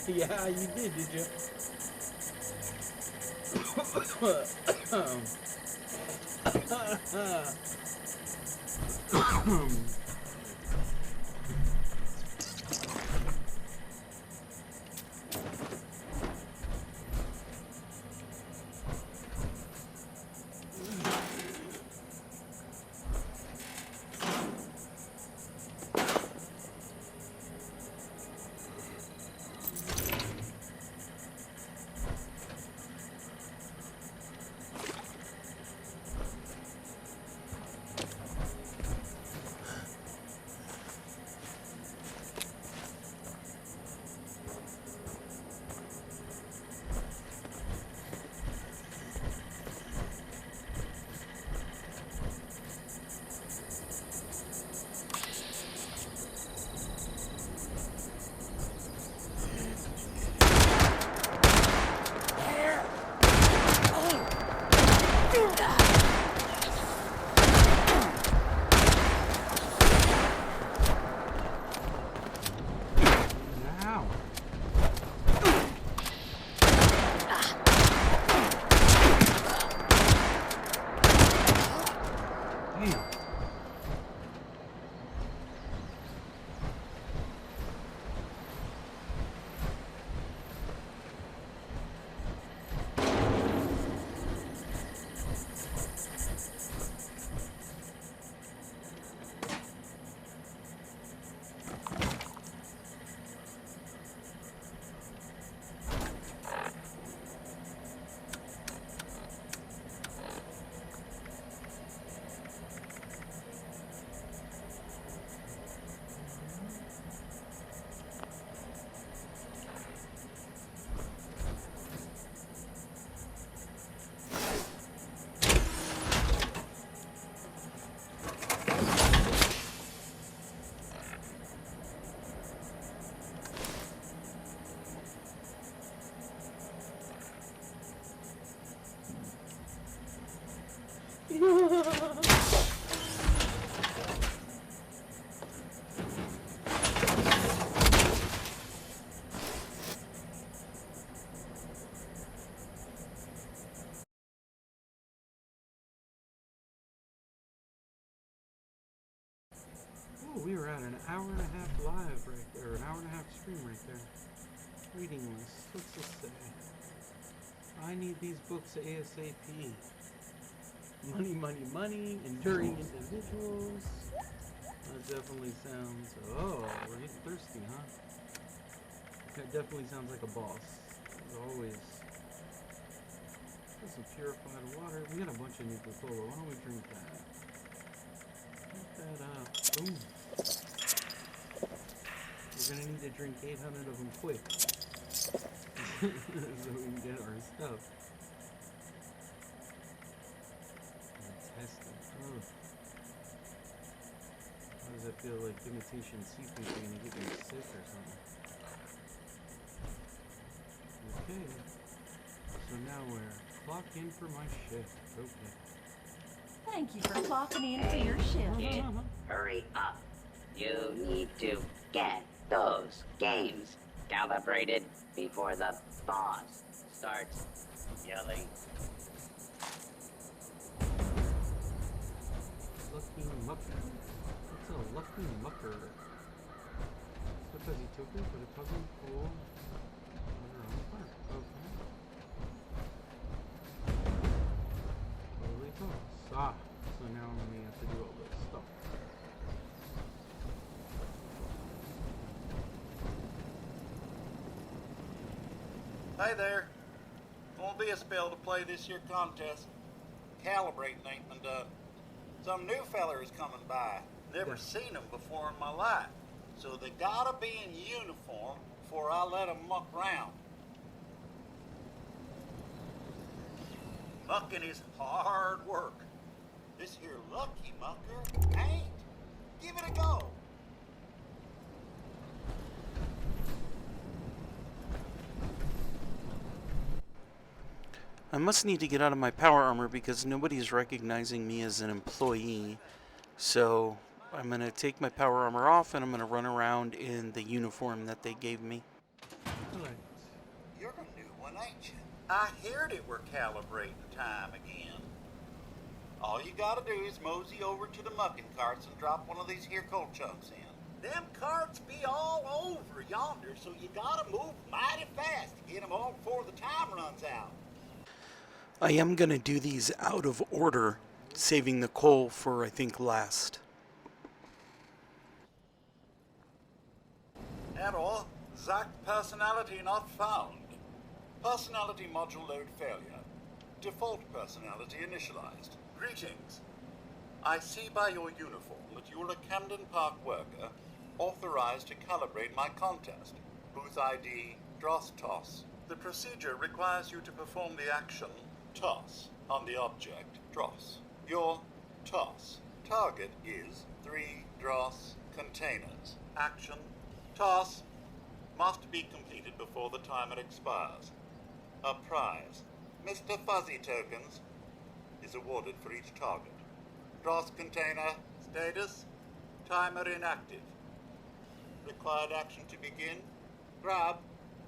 Yeah, you did you? Ow. Damn. Ooh, we were at an hour and a half live right there, an hour and a half stream right there. Reading list. What's this say? I need these books ASAP. Money, money, money. Enduring individuals. That definitely sounds. Oh, we're getting thirsty, huh? That definitely sounds like a boss. As always. Got some purified water. We got a bunch of Nuka-Cola. Why don't we drink that? Drink that up. Boom. We're gonna need to drink 800 of them quick. So we can get our stuff. Fantastic. Oh. How does that feel like imitation seafood are gonna get me sick or something? Okay. now where? Clock in for my shift. Okay. Thank you for clocking in for your shift. Kid, hurry up. You need to get those games calibrated before the boss starts yelling. Lucky mucker. What's a lucky mucker? Because he took it, but it doesn't pull around the park. Okay. Totally toss. Ah, so now we have to do all this stuff. Hey there. Won't be a spell to play this here contest. Calibrating ain't been done. Some new feller is coming by. Never seen him before in my life. So they gotta be in uniform before I let 'em muck round. Mucking is hard work. This here lucky mucker ain't. Give it a go. I must need to get out of my power armor because nobody's recognizing me as an employee. So I'm going to take my power armor off and I'm going to run around in the uniform that they gave me. Alright. You're a new one, ain't you? I heard it were calibrating time again. All you gotta do is mosey over to the mucking carts and drop one of these here coal chunks in. Them carts be all over yonder, so you gotta move mighty fast to get 'em all before the time runs out. I am going to do these out of order, saving the coal for, I think, last. Error, Zack personality not found. Personality module load failure. Default personality initialized. Greetings. I see by your uniform that you are a Camden Park worker authorized to calibrate my contest. Booth ID, Dross Toss. The procedure requires you to perform the action toss on the object Dross. Your toss target is 3 Dross containers. Action toss must be completed before the timer expires. A prize, Mr. Fuzzy tokens, is awarded for each target. Dross container status, timer inactive. Required action to begin, grab,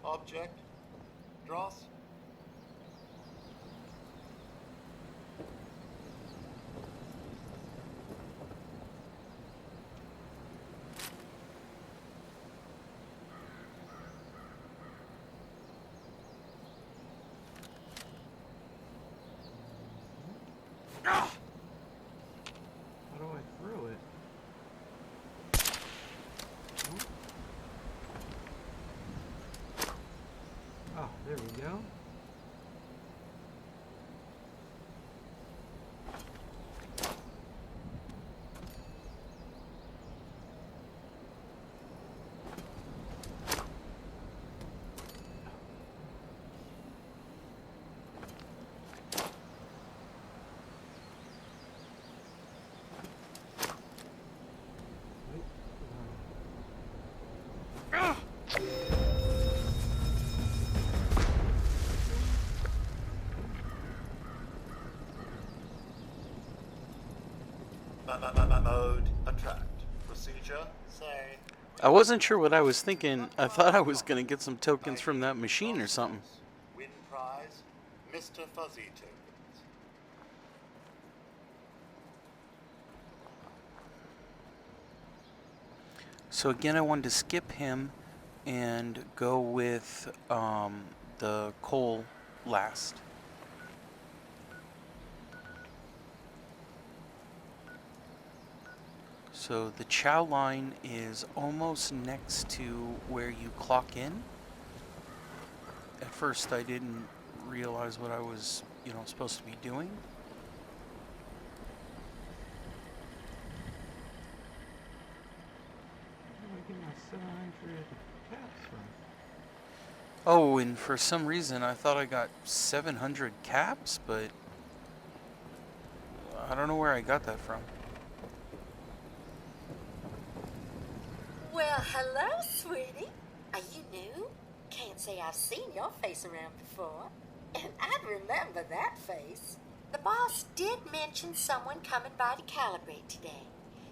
object, Dross. How do I throw it? Nope. Ah, there we go. Mode attract. Procedure say. I wasn't sure what I was thinking. I thought I was going to get some tokens from that machine or something. Win prize, Mr. Fuzzy tokens. So again, I wanted to skip him and go with the coal last. So the chow line is almost next to where you clock in. At first I didn't realize what I was, supposed to be doing. Where do I get my 700 caps from? Oh, and for some reason I thought I got 700 caps, but I don't know where I got that from. Well, hello, sweetie. Are you new? Can't say I've seen your face around before. And I'd remember that face. The boss did mention someone coming by to calibrate today.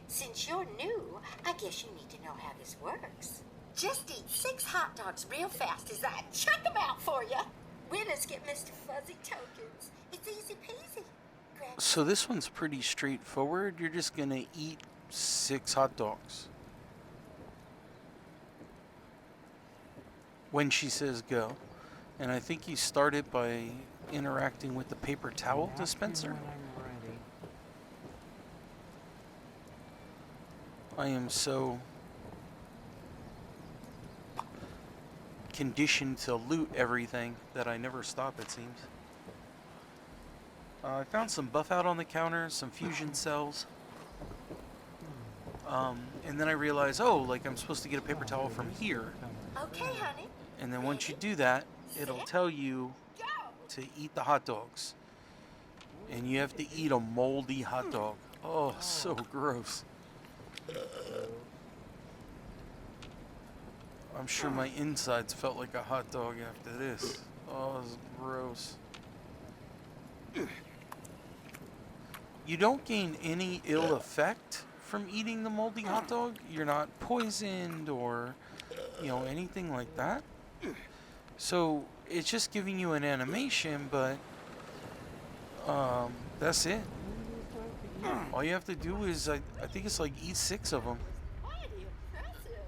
Since you're new, I guess you need to know how this works. Just eat 6 hot dogs real fast as I chuck them out for you. Winners get Mr. Fuzzy tokens. It's easy peasy. So this one's pretty straightforward. You're just gonna eat 6 hot dogs. When she says go. And I think you start it by interacting with the paper towel Ask me dispenser. when I'm ready. I am so conditioned to loot everything that I never stop, it seems. I found some buff out on the counter, some fusion cells. And then I realized, oh, like I'm supposed to get a paper towel from here. Okay, honey. And then once you do that, it'll tell you Go! to eat the hot dogs. And you have to eat a moldy hot dog. Oh, so gross. I'm sure my insides felt like a hot dog after this. Oh, it's gross. You don't gain any ill effect from eating the moldy hot dog. You're not poisoned or, anything like that. So it's just giving you an animation, but that's it. All you have to do is, I think it's like eat 6 of them. Mighty impressive.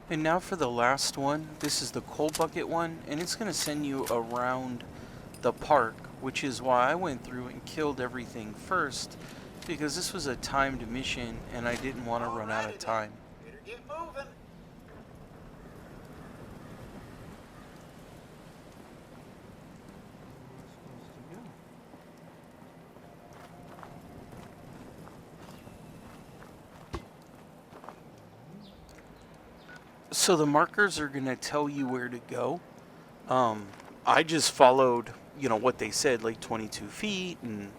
And now for the last one. This is the coal bucket one, and it's going to send you around the park, which is why I went through and killed everything first, because this was a timed mission and I didn't want to run out of time. Better get moving. So the markers are going to tell you where to go. I just followed, what they said, like 22 feet, and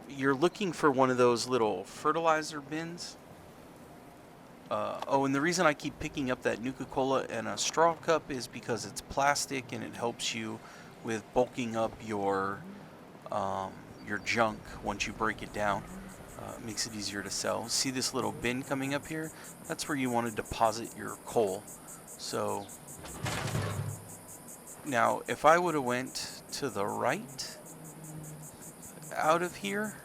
you're looking for one of those little fertilizer bins. And the reason I keep picking up that Nuka-Cola and a straw cup is because it's plastic and it helps you with bulking up your junk once you break it down. Makes it easier to sell. See this little bin coming up here? That's where you want to deposit your coal. So now if I would have went to the right out of here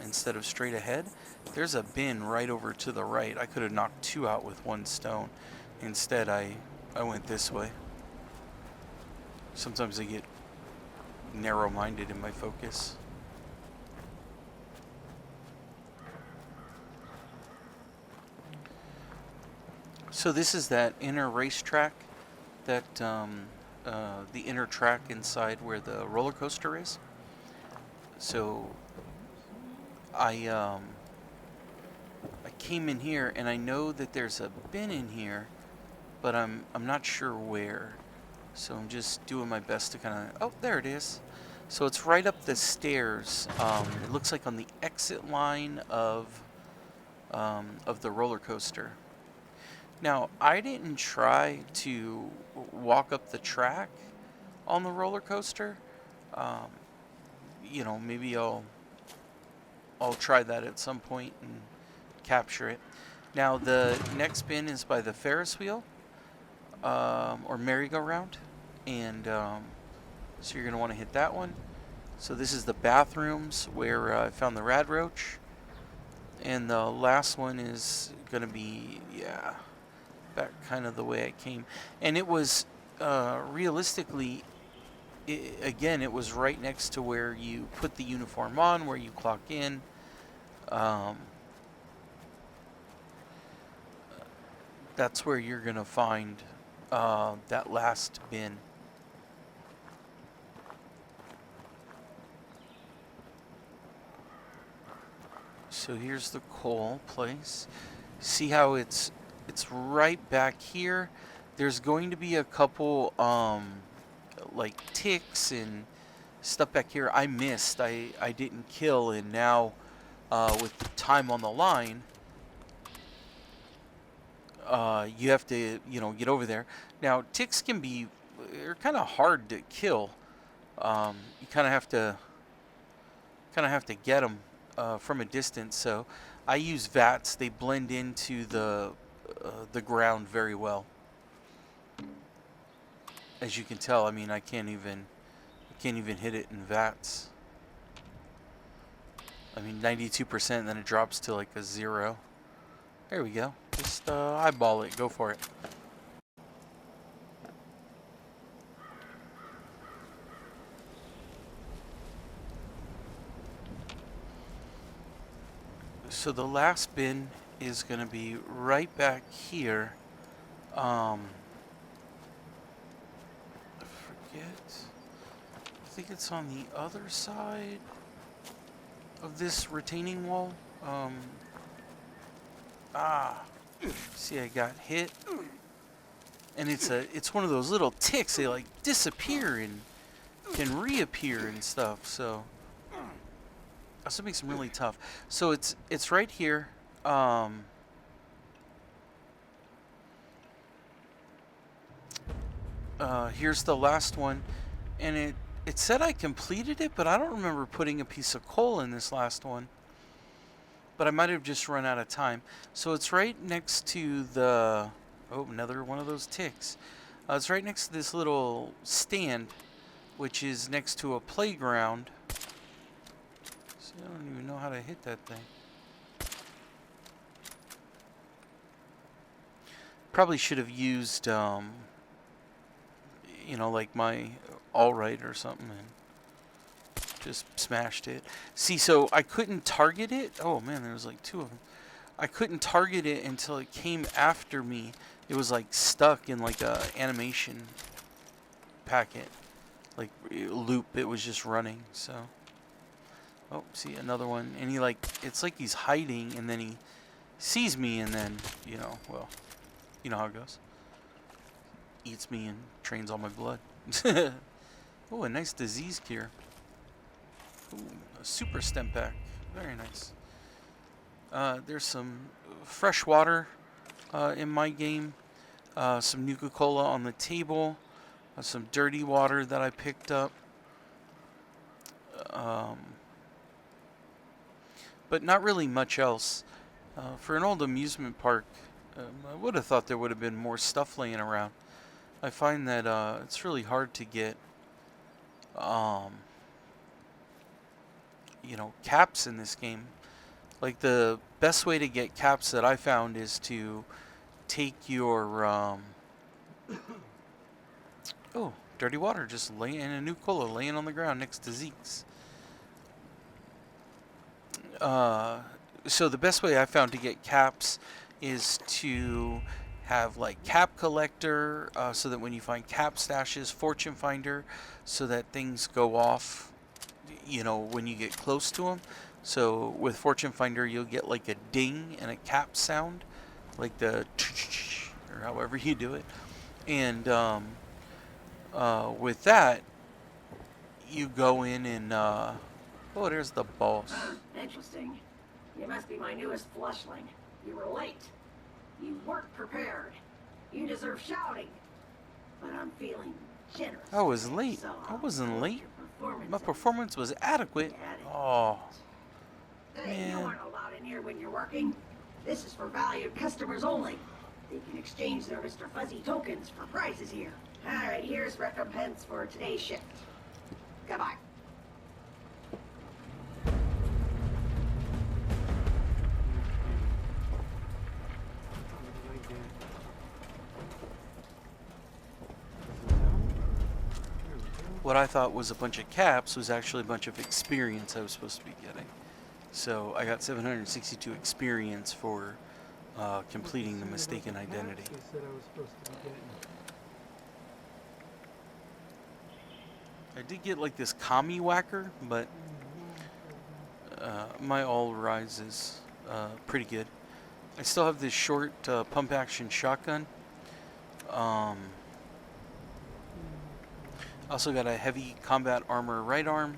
instead of straight ahead, there's a bin right over to the right. I could have knocked 2 out with 1 stone. Instead I went this way. Sometimes I get narrow-minded in my focus. So this is that inner racetrack, that the inner track inside where the roller coaster is. So I came in here and I know that there's a bin in here, but I'm not sure where. So I'm just doing my best to kind of, oh, there it is. So it's right up the stairs. It looks like on the exit line of the roller coaster. Now, I didn't try to walk up the track on the roller coaster. Maybe I'll try that at some point and capture it. Now, the next bin is by the Ferris wheel, or merry-go-round, and so you're going to want to hit that one. So this is the bathrooms where I found the rad roach, and the last one is going to be, back kind of the way I came. And it was, realistically, it was right next to where you put the uniform on, where you clock in. That's where you're going to find that last bin. So here's the coal place. See how it's it's right back here. There's going to be a couple like ticks and stuff back here I missed. I didn't kill, and now with the time on the line, you have to, get over there. Now, ticks can be, they're kind of hard to kill. You kind of have to get them from a distance. So I use vats. They blend into the ground very well. As you can tell, I mean, I can't even hit it in vats. I mean, 92%, then it drops to like a 0. There we go. Just eyeball it. Go for it. So the last bin is going to be right back here. I forget. I think it's on the other side of this retaining wall. See, I got hit, and it's one of those little ticks. They like disappear and can reappear and stuff. So that's what makes them really tough. So it's right here. Here's the last one, and it said I completed it, but I don't remember putting a piece of coal in this last one. But I might have just run out of time. So it's right next to the... Oh, another one of those ticks. It's right next to this little stand, which is next to a playground. See, I don't even know how to hit that thing. Probably should have used, like my all-right or something, and just smashed it. See, so I couldn't target it. Oh man, there was like 2 of them. I couldn't target it until it came after me. It was like stuck in like a animation packet, like loop. It was just running. So, oh, see another one, and it's like he's hiding, and then he sees me, and then well, you know how it goes. Eats me and drains all my blood. Oh, a nice disease cure. Ooh, a super stem pack. Very nice. There's some fresh water in my game. Some Nuka-Cola on the table. Some dirty water that I picked up. But not really much else. For an old amusement park, I would have thought there would have been more stuff laying around. I find that it's really hard to get caps in this game. Like, the best way to get caps that I found is to take your oh, dirty water just laying in a Nuka-Cola laying on the ground next to Zeke's. So the best way I found to get caps is to have like cap collector, so that when you find cap stashes, fortune finder, so that things go off, when you get close to them. So with fortune finder, you'll get like a ding and a cap sound, like the or however you do it. And with that, you go in and oh, there's the boss. Interesting. You must be my newest flushling. You were late. You weren't prepared. You deserve shouting. But I'm feeling generous. I was late. So I wasn't late. your My performance was adequate. Oh, Hey, you man. aren't allowed in here when you're working. This is for valued customers only. They can exchange their Mr. Fuzzy tokens for prizes here. Alright, here's recompense for today's shift. Goodbye. What I thought was a bunch of caps was actually a bunch of experience I was supposed to be getting. So I got 762 experience for completing the mistaken identity. They said I was supposed to be getting. I did get like this commie whacker, but my all rise is pretty good. I still have this short pump action shotgun. Also got a heavy combat armor right arm,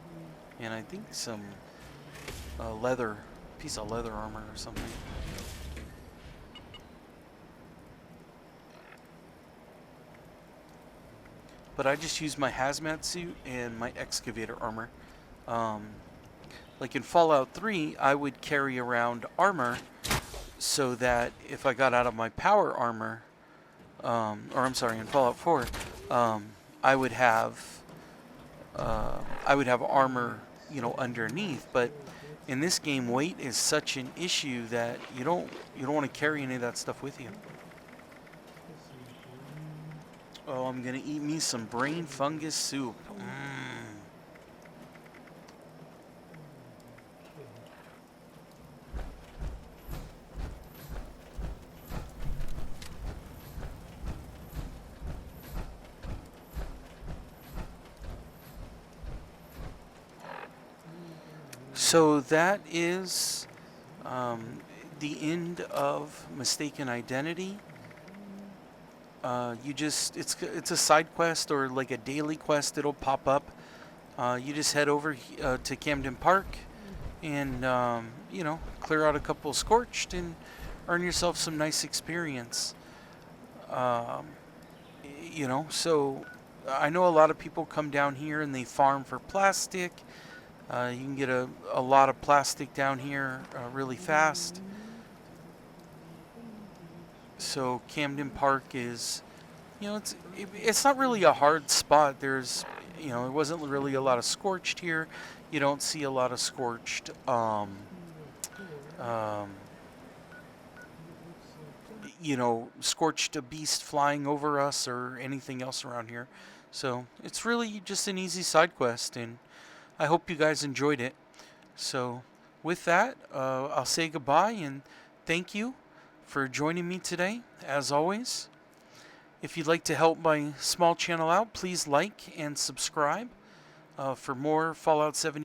and I think some leather, piece of leather armor or something. But I just use my hazmat suit and my excavator armor. Like in Fallout 3, I would carry around armor so that if I got out of my power armor, or I'm sorry, in Fallout 4, I would have armor, underneath. But in this game, weight is such an issue that you don't want to carry any of that stuff with you. Oh, I'm gonna eat me some brain fungus soup. So that is the end of Mistaken Identity. It's a side quest or like a daily quest. It'll pop up. You just head over to Camden Park and clear out a couple scorched and earn yourself some nice experience. So I know a lot of people come down here and they farm for plastic. You can get a lot of plastic down here really fast. So Camden Park is, it's not really a hard spot. There's, it wasn't really a lot of scorched here. You don't see a lot of scorched, scorched beast flying over us or anything else around here. So it's really just an easy side quest, and I hope you guys enjoyed it. So with that, I'll say goodbye and thank you for joining me today, as always. If you'd like to help my small channel out, please like and subscribe for more Fallout 70.